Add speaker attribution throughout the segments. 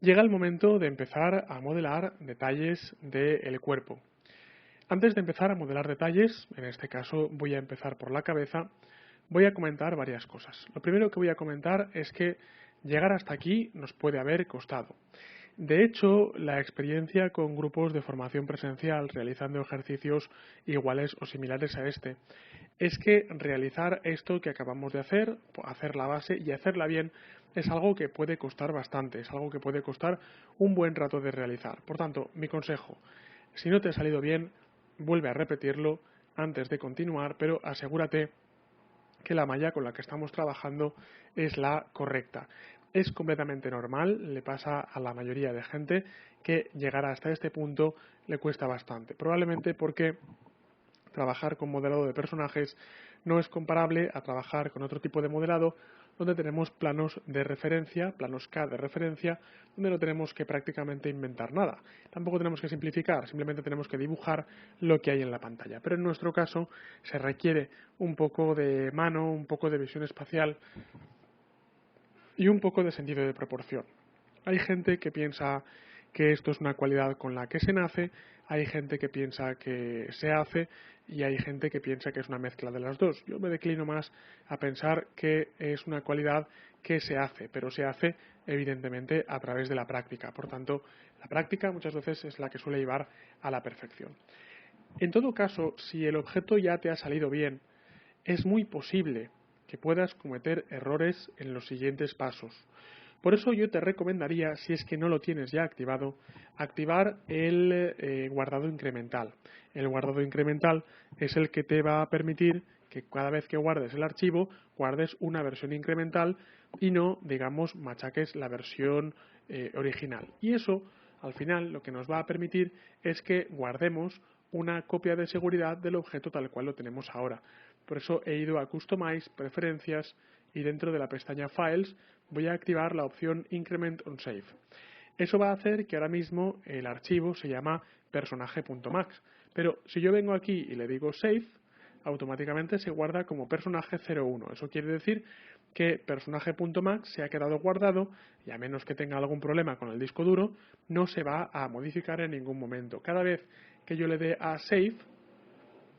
Speaker 1: Llega el momento de empezar a modelar detalles del cuerpo. Antes de empezar a modelar detalles, en este caso voy a empezar por la cabeza, voy a comentar varias cosas. Lo primero que voy a comentar es que llegar hasta aquí nos puede haber costado. De hecho, la experiencia con grupos de formación presencial realizando ejercicios iguales o similares a este, es que realizar esto que acabamos de hacer la base y hacerla bien, es algo que puede costar bastante, es algo que puede costar un buen rato de realizar. Por tanto, mi consejo, si no te ha salido bien, vuelve a repetirlo antes de continuar, pero asegúrate que la malla con la que estamos trabajando es la correcta. Es completamente normal, le pasa a la mayoría de gente que llegar hasta este punto le cuesta bastante. Probablemente porque trabajar con modelado de personajes no es comparable a trabajar con otro tipo de modelado donde tenemos planos de referencia, planos K de referencia, donde no tenemos que prácticamente inventar nada. Tampoco tenemos que simplificar, simplemente tenemos que dibujar lo que hay en la pantalla. Pero en nuestro caso se requiere un poco de mano, un poco de visión espacial y un poco de sentido de proporción. Hay gente que piensa que esto es una cualidad con la que se nace, hay gente que piensa que se hace y hay gente que piensa que es una mezcla de las dos. Yo me declino más a pensar que es una cualidad que se hace, pero se hace evidentemente a través de la práctica. Por tanto, la práctica muchas veces es la que suele llevar a la perfección. En todo caso, si el objeto ya te ha salido bien, es muy posible que puedas cometer errores en los siguientes pasos. Por eso yo te recomendaría, si es que no lo tienes ya activado, activar el guardado incremental. El guardado incremental es el que te va a permitir que cada vez que guardes el archivo, guardes una versión incremental y no, digamos, machaques la versión original. Y eso, al final, lo que nos va a permitir es que guardemos una copia de seguridad del objeto tal cual lo tenemos ahora. Por eso he ido a Customize, Preferencias, y dentro de la pestaña Files voy a activar la opción Increment on Save. Eso va a hacer que ahora mismo el archivo se llama personaje.max, pero si yo vengo aquí y le digo Save, automáticamente se guarda como personaje 01. Eso quiere decir que personaje.max se ha quedado guardado y a menos que tenga algún problema con el disco duro, no se va a modificar en ningún momento. Cada vez que yo le dé a Save,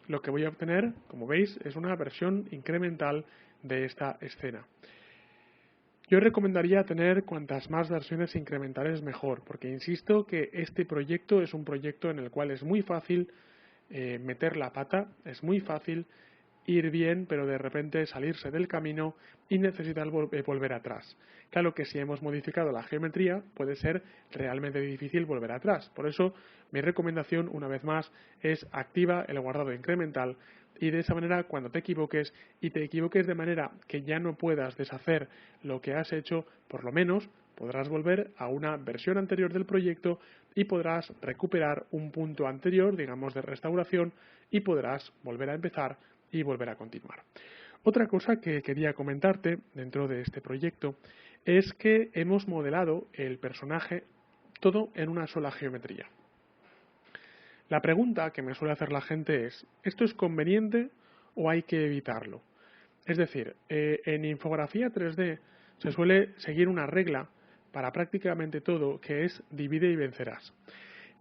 Speaker 1: lo que voy a obtener, como veis, es una versión incremental de esta escena. Yo recomendaría tener cuantas más versiones incrementales mejor, porque insisto que este proyecto es un proyecto en el cual es muy fácil meter la pata, es muy fácil ir bien, pero de repente salirse del camino y necesitar volver atrás. Claro que si hemos modificado la geometría, puede ser realmente difícil volver atrás. Por eso, mi recomendación, una vez más, es activa el guardado incremental y de esa manera, cuando te equivoques, y te equivoques de manera que ya no puedas deshacer lo que has hecho, por lo menos podrás volver a una versión anterior del proyecto y podrás recuperar un punto anterior, digamos, de restauración, y podrás volver a empezar y volver a continuar. Otra cosa que quería comentarte dentro de este proyecto es que hemos modelado el personaje todo en una sola geometría. La pregunta que me suele hacer la gente es, ¿esto es conveniente o hay que evitarlo? Es decir, en infografía 3D se suele seguir una regla para prácticamente todo que es divide y vencerás.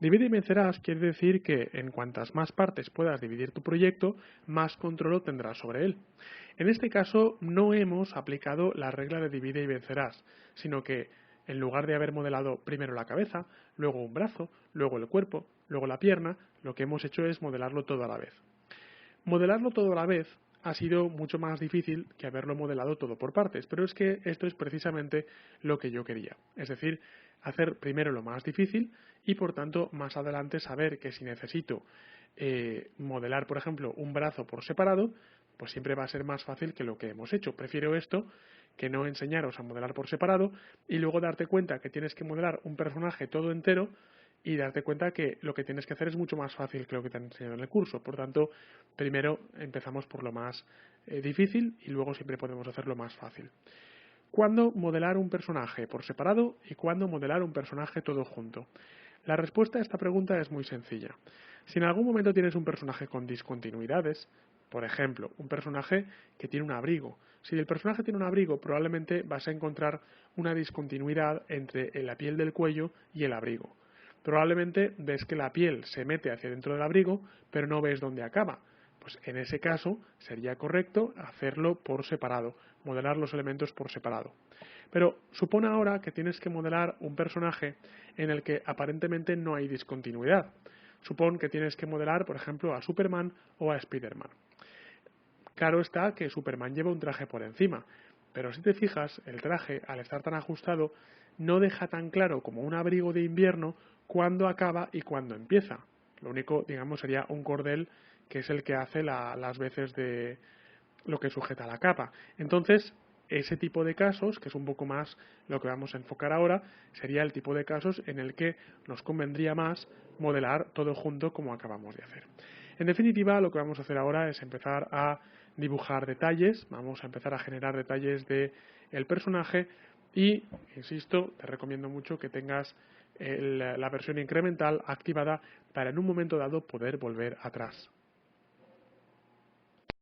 Speaker 1: Divide y vencerás quiere decir que en cuantas más partes puedas dividir tu proyecto, más control tendrás sobre él. En este caso no hemos aplicado la regla de divide y vencerás, sino que en lugar de haber modelado primero la cabeza, luego un brazo, luego el cuerpo, luego la pierna, lo que hemos hecho es modelarlo todo a la vez. Modelarlo todo a la vez ha sido mucho más difícil que haberlo modelado todo por partes, pero es que esto es precisamente lo que yo quería. Es decir, hacer primero lo más difícil y por tanto más adelante saber que si necesito modelar, por ejemplo, un brazo por separado, pues siempre va a ser más fácil que lo que hemos hecho. Prefiero esto que no enseñaros a modelar por separado y luego darte cuenta que tienes que modelar un personaje todo entero y darte cuenta que lo que tienes que hacer es mucho más fácil que lo que te han enseñado en el curso. Por tanto, primero empezamos por lo más difícil y luego siempre podemos hacerlo más fácil. ¿Cuándo modelar un personaje por separado y cuándo modelar un personaje todo junto? La respuesta a esta pregunta es muy sencilla. Si en algún momento tienes un personaje con discontinuidades, Por ejemplo, un personaje que tiene un abrigo. Si el personaje tiene un abrigo, probablemente vas a encontrar una discontinuidad entre la piel del cuello y el abrigo. Probablemente ves que la piel se mete hacia dentro del abrigo, pero no ves dónde acaba. Pues en ese caso sería correcto hacerlo por separado, modelar los elementos por separado. Pero supone ahora que tienes que modelar un personaje en el que aparentemente no hay discontinuidad. Supón que tienes que modelar, por ejemplo, a Superman o a Spiderman. Claro está que Superman lleva un traje por encima, pero si te fijas, el traje, al estar tan ajustado, no deja tan claro como un abrigo de invierno cuándo acaba y cuándo empieza. Lo único, digamos, sería un cordel que es el que hace las veces de lo que sujeta la capa. Entonces, ese tipo de casos, que es un poco más lo que vamos a enfocar ahora, sería el tipo de casos en el que nos convendría más modelar todo junto como acabamos de hacer. En definitiva, lo que vamos a hacer ahora es empezar a dibujar detalles, vamos a empezar a generar detalles del personaje y, insisto, te recomiendo mucho que tengas la versión incremental activada para en un momento dado poder volver atrás.